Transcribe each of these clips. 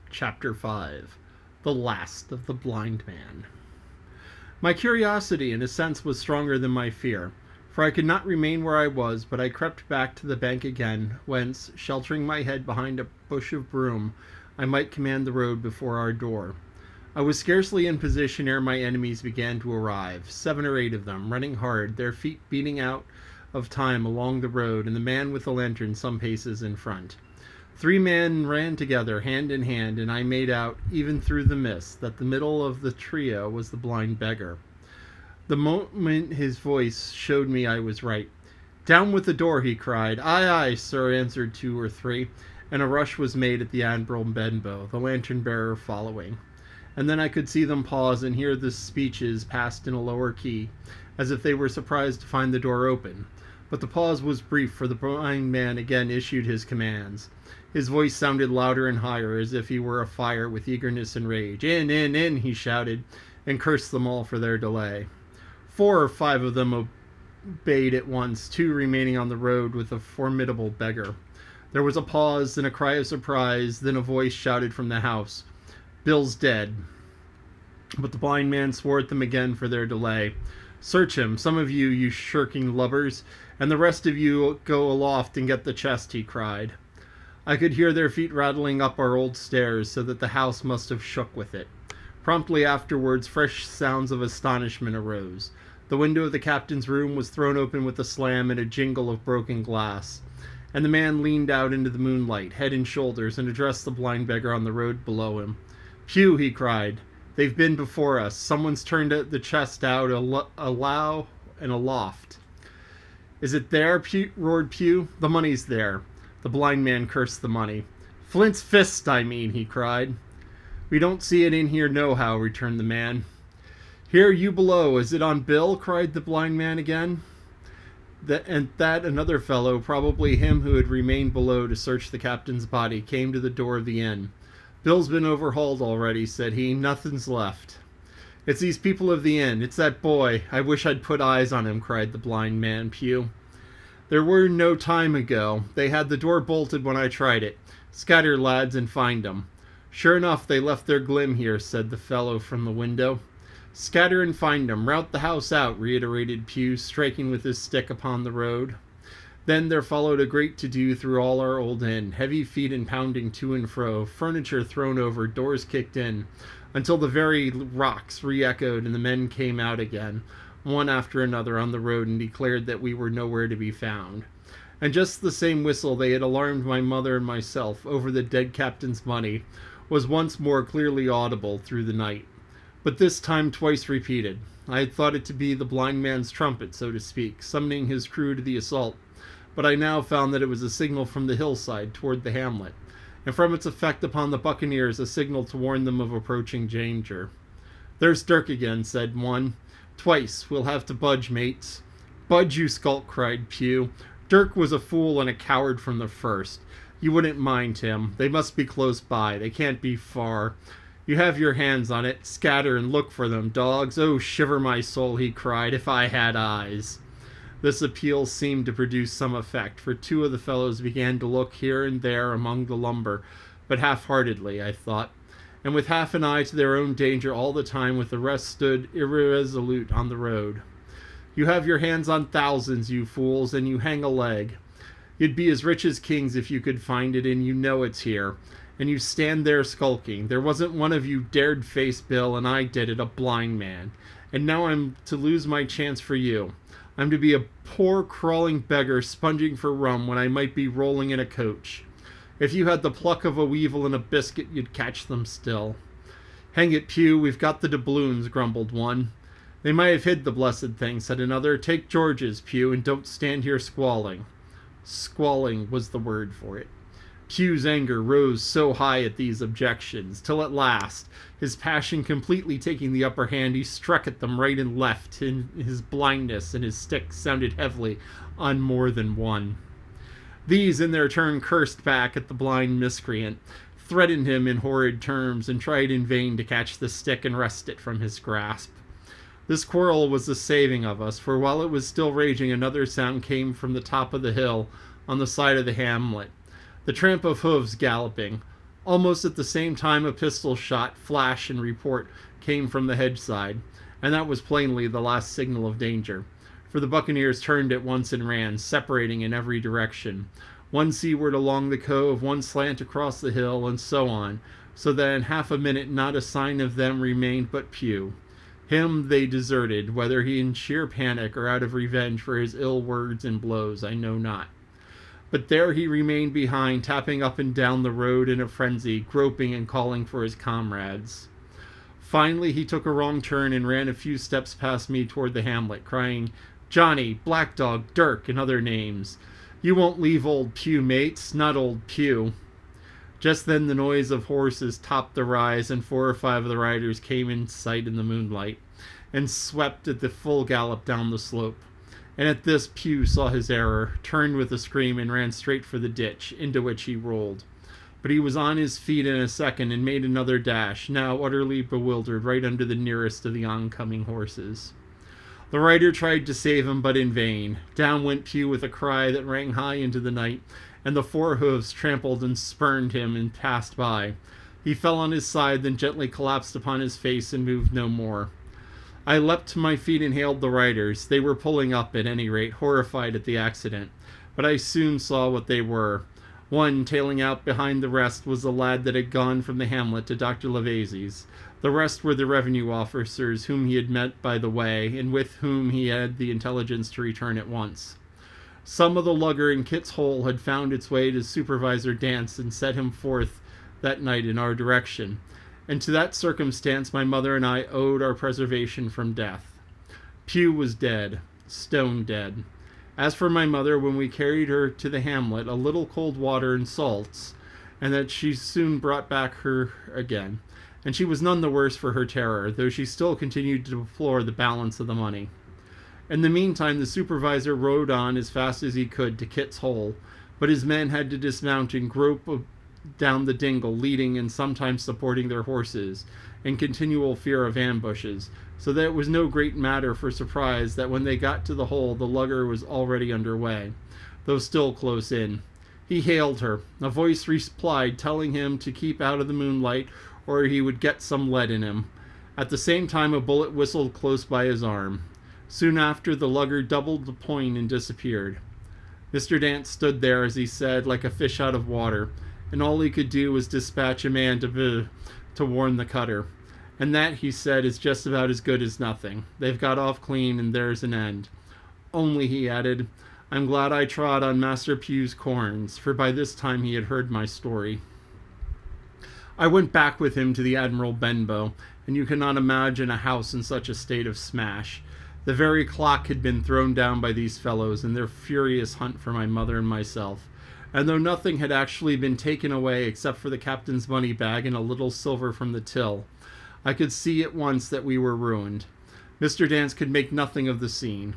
Chapter 5 The Last of the Blind Man. My curiosity, in a sense, was stronger than my fear, for I could not remain where I was, but I crept back to the bank again, whence, sheltering my head behind a bush of broom, I might command the road before our door. I was scarcely in position ere my enemies began to arrive, 7 or 8 of them, running hard, their feet beating out of time along the road, and the man with the lantern some paces in front. 3 men ran together, hand in hand, and I made out, even through the mist, that the middle of the trio was the blind beggar. The moment his voice showed me I was right. "Down with the door," he cried. "Aye, aye, sir," answered 2 or 3, and a rush was made at the Admiral Benbow, the lantern-bearer following. And then I could see them pause and hear the speeches passed in a lower key, as if they were surprised to find the door open. But the pause was brief, for the blind man again issued his commands. His voice sounded louder and higher, as if he were afire with eagerness and rage. In, he shouted, and cursed them all for their delay. 4 or 5 of them obeyed at once, 2 remaining on the road with the formidable beggar. There was a pause, then a cry of surprise, then a voice shouted from the house, "Bill's dead." But the blind man swore at them again for their delay. "Search him, some of you, you shirking lubbers, and the rest of you go aloft and get the chest," he cried. I could hear their feet rattling up our old stairs, so that the house must have shook with it. Promptly afterwards, fresh sounds of astonishment arose. The window of the captain's room was thrown open with a slam and a jingle of broken glass, and the man leaned out into the moonlight, head and shoulders, and addressed the blind beggar on the road below him. "Pew," he cried, "they've been before us. Someone's turned the chest out alow and aloft." "Is it there?" roared Pew. "The money's there." The blind man cursed the money. "Flint's fist, I mean," he cried. "We don't see it in here nohow," returned the man. "Here, you below, is it on Bill?" cried the blind man again. And that another fellow, probably him who had remained below to search the captain's body, came to the door of the inn. "Bill's been overhauled already," said he. "Nothing's left." "It's these people of the inn. It's that boy. I wish I'd put eyes on him," cried the blind man, Pew. "There were no time ago. They had the door bolted when I tried it. Scatter, lads, and find 'em." "Sure enough, they left their glim here," said the fellow from the window. "Scatter and find 'em. Rout the house out," reiterated Pew, striking with his stick upon the road. Then there followed a great to-do through all our old inn, heavy feet and pounding to and fro, furniture thrown over, doors kicked in, until the very rocks re-echoed and the men came out again, one after another, on the road, and declared that we were nowhere to be found. And just the same whistle they had alarmed my mother and myself over the dead captain's money was once more clearly audible through the night, but this time twice repeated. I had thought it to be the blind man's trumpet, so to speak, summoning his crew to the assault, but I now found that it was a signal from the hillside toward the hamlet, and from its effect upon the buccaneers a signal to warn them of approaching danger. "There's Dirk again," said one. "Twice. We'll have to budge, mates." "Budge, you skulk," cried Pew. "Dirk was a fool and a coward from the first. You wouldn't mind him. They must be close by. They can't be far. You have your hands on it. Scatter and look for them, dogs. Oh, shiver my soul," he cried, "if I had eyes." This appeal seemed to produce some effect, for 2 of the fellows began to look here and there among the lumber, but half-heartedly, I thought, and with half an eye to their own danger all the time, with the rest stood irresolute on the road. "You have your hands on thousands, you fools, and you hang a leg. You'd be as rich as kings if you could find it, and you know it's here. And you stand there skulking. There wasn't one of you dared face Bill, and I did it, a blind man. And now I'm to lose my chance for you. I'm to be a poor crawling beggar sponging for rum when I might be rolling in a coach. If you had the pluck of a weevil and a biscuit, you'd catch them still." "Hang it, Pew, we've got the doubloons," grumbled one. "They might have hid the blessed thing," said another. "Take George's, Pew, and don't stand here squalling." Squalling was the word for it. Pew's anger rose so high at these objections, till at last, his passion completely taking the upper hand, he struck at them right and left in his blindness, and his stick sounded heavily on more than one. These in their turn cursed back at the blind miscreant, threatened him in horrid terms, and tried in vain to catch the stick and wrest it from his grasp. This quarrel was the saving of us, for while it was still raging, another sound came from the top of the hill on the side of the hamlet, the tramp of hoofs galloping. Almost at the same time, a pistol shot, flash, and report came from the hedge side, and that was plainly the last signal of danger. For the buccaneers turned at once and ran, separating in every direction, one seaward along the cove, one slant across the hill, and so on, so that in half a minute not a sign of them remained but Pew. Him they deserted, whether he in sheer panic or out of revenge for his ill words and blows, I know not. But there he remained behind, tapping up and down the road in a frenzy, groping and calling for his comrades. Finally he took a wrong turn and ran a few steps past me toward the hamlet, crying, "Johnny, Black Dog, Dirk, and other names. You won't leave old Pew, mates, not old Pew." Just then the noise of horses topped the rise, and 4 or 5 of the riders came in sight in the moonlight, and swept at the full gallop down the slope. And at this Pew saw his error, turned with a scream, and ran straight for the ditch, into which he rolled. But he was on his feet in a second, and made another dash, now utterly bewildered, right under the nearest of the oncoming horses. The rider tried to save him, but in vain. Down went Pew with a cry that rang high into the night, and the 4 hoofs trampled and spurned him and passed by. He fell on his side, then gently collapsed upon his face and moved no more. I leapt to my feet and hailed the riders. They were pulling up, at any rate, horrified at the accident. But I soon saw what they were. One, tailing out behind the rest, was the lad that had gone from the hamlet to Dr. Lavazie's. The rest were the revenue officers whom he had met by the way, and with whom he had the intelligence to return at once. Some of the lugger in Kit's Hole had found its way to Supervisor Dance and set him forth that night in our direction, and to that circumstance my mother and I owed our preservation from death. Pew was dead, stone dead. As for my mother, when we carried her to the hamlet, a little cold water and salts, and that she soon brought back her again, and she was none the worse for her terror, though she still continued to deplore the balance of the money. In the meantime, the supervisor rode on as fast as he could to Kit's Hole, but his men had to dismount and grope down the dingle, leading and sometimes supporting their horses, in continual fear of ambushes, so that it was no great matter for surprise that when they got to the hole the lugger was already under way, though still close in. He hailed her. A voice replied, telling him to keep out of the moonlight, or he would get some lead in him. At the same time a bullet whistled close by his arm. Soon after, the lugger doubled the point and disappeared. Mr. Dance stood there, as he said, like a fish out of water, and all he could do was dispatch a man to warn the cutter. And that, he said, is just about as good as nothing. They've got off clean, and there's an end. Only, he added, I'm glad I trod on Master Pew's corns, for by this time he had heard my story. I went back with him to the Admiral Benbow, and you cannot imagine a house in such a state of smash. The very clock had been thrown down by these fellows in their furious hunt for my mother and myself, and though nothing had actually been taken away except for the captain's money bag and a little silver from the till, I could see at once that we were ruined. Mr. Dance could make nothing of the scene.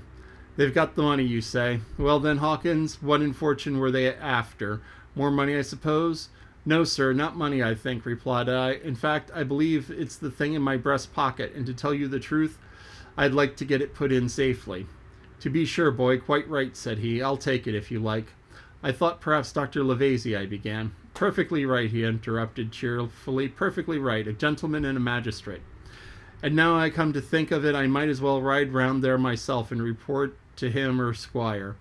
They've got the money, you say. Well then, Hawkins, what in fortune were they after? More money, I suppose? No, sir, not money, I think, replied I. In fact, I believe it's the thing in my breast pocket, and to tell you the truth, I'd like to get it put in safely. To be sure, boy, quite right, said he. I'll take it, if you like. I thought perhaps Dr. Lavazie, I began. Perfectly right, he interrupted cheerfully. Perfectly right, a gentleman and a magistrate. And now I come to think of it, I might as well ride round there myself and report to him or squire.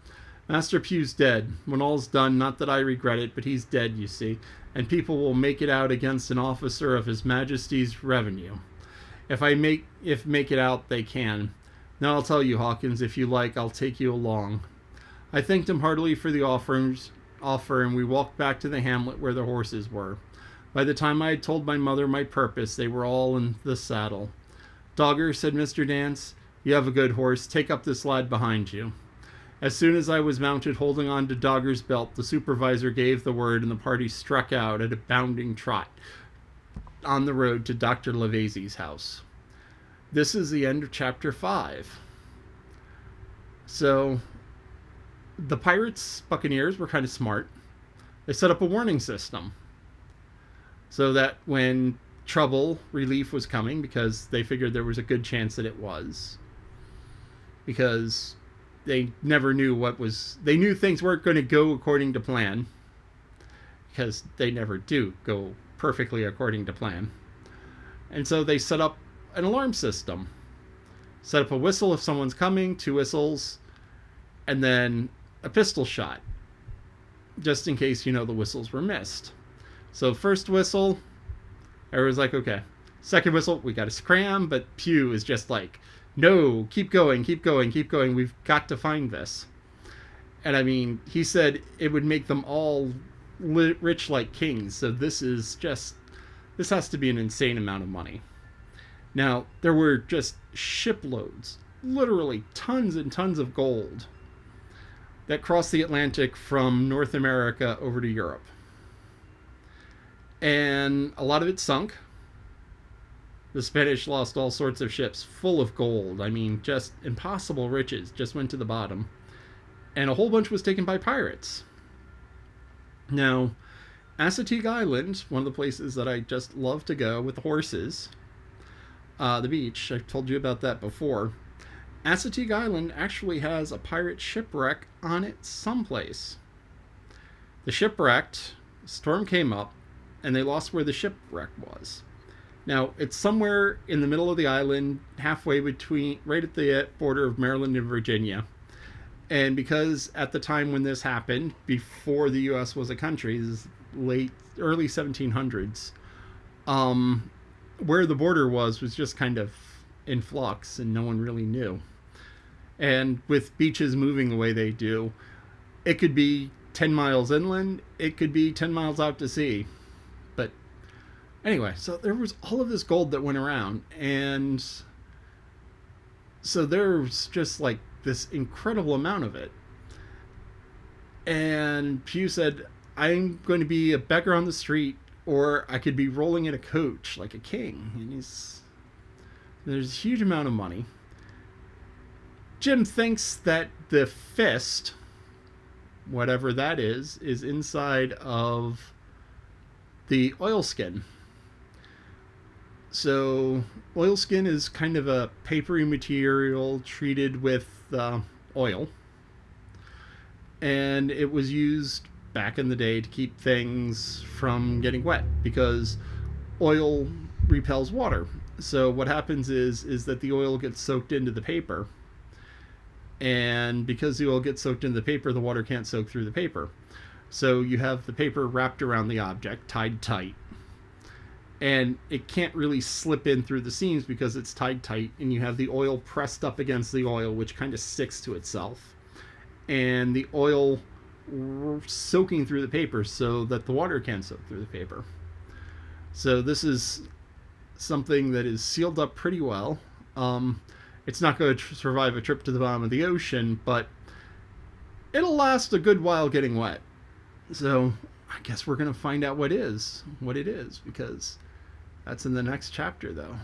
Master Pew's dead. When all's done, not that I regret it, but he's dead, you see, and people will make it out against an officer of His Majesty's revenue. If make it out, they can. Now I'll tell you, Hawkins, if you like, I'll take you along. I thanked him heartily for the offer, and we walked back to the hamlet where the horses were. By the time I had told my mother my purpose, they were all in the saddle. Dogger, said Mr. Dance, you have a good horse. Take up this lad behind you. As soon as I was mounted, holding on to Dogger's belt, the supervisor gave the word, and the party struck out at a bounding trot on the road to Dr. Lavazie's house. This is the end of chapter 5. So, the buccaneers were kind of smart. They set up a warning system so that when relief was coming, because they figured there was a good chance that it was, because they never knew they knew things weren't going to go according to plan, because they never do go perfectly according to plan. And so they set up an alarm system. Set up a whistle if someone's coming, 2 whistles, and then a pistol shot, just in case, the whistles were missed. So first whistle, everyone's like, okay. Second whistle, we got to scram, but Pew is just like, no, keep going, keep going, keep going. We've got to find this. And I mean, he said it would make them all rich like kings. So this has to be an insane amount of money. Now, there were just shiploads, literally tons and tons of gold that crossed the Atlantic from North America over to Europe. And a lot of it sunk. The Spanish lost all sorts of ships full of gold. I mean, just impossible riches just went to the bottom. And a whole bunch was taken by pirates. Now, Assateague Island, one of the places that I just love to go with the horses, the beach, I've told you about that before. Assateague Island actually has a pirate shipwreck on it someplace. The shipwrecked, storm came up, and they lost where the shipwreck was. Now, it's somewhere in the middle of the island, halfway between, right at the border of Maryland and Virginia. And because at the time when this happened, before the U.S. was a country, this is early 1700s, where the border was just kind of in flux, and no one really knew. And with beaches moving the way they do, it could be 10 miles inland, it could be 10 miles out to sea. But anyway, so there was all of this gold that went around, and so there's just like this incredible amount of it. And Pew said, I'm going to be a beggar on the street, or I could be rolling in a coach like a king. And there's a huge amount of money. Jim thinks that the fist, whatever that is inside of the oilskin. So oilskin is kind of a papery material treated with oil. And it was used back in the day to keep things from getting wet, because oil repels water. So what happens is that the oil gets soaked into the paper. And because the oil gets soaked into the paper, the water can't soak through the paper. So you have the paper wrapped around the object, tied tight. And it can't really slip in through the seams because it's tied tight. And you have the oil pressed up against the oil, which kind of sticks to itself. And the oil soaking through the paper so that the water can soak through the paper. So this is something that is sealed up pretty well. It's not going to survive a trip to the bottom of the ocean, but it'll last a good while getting wet. So I guess we're going to find out what it is, because that's in the next chapter, though.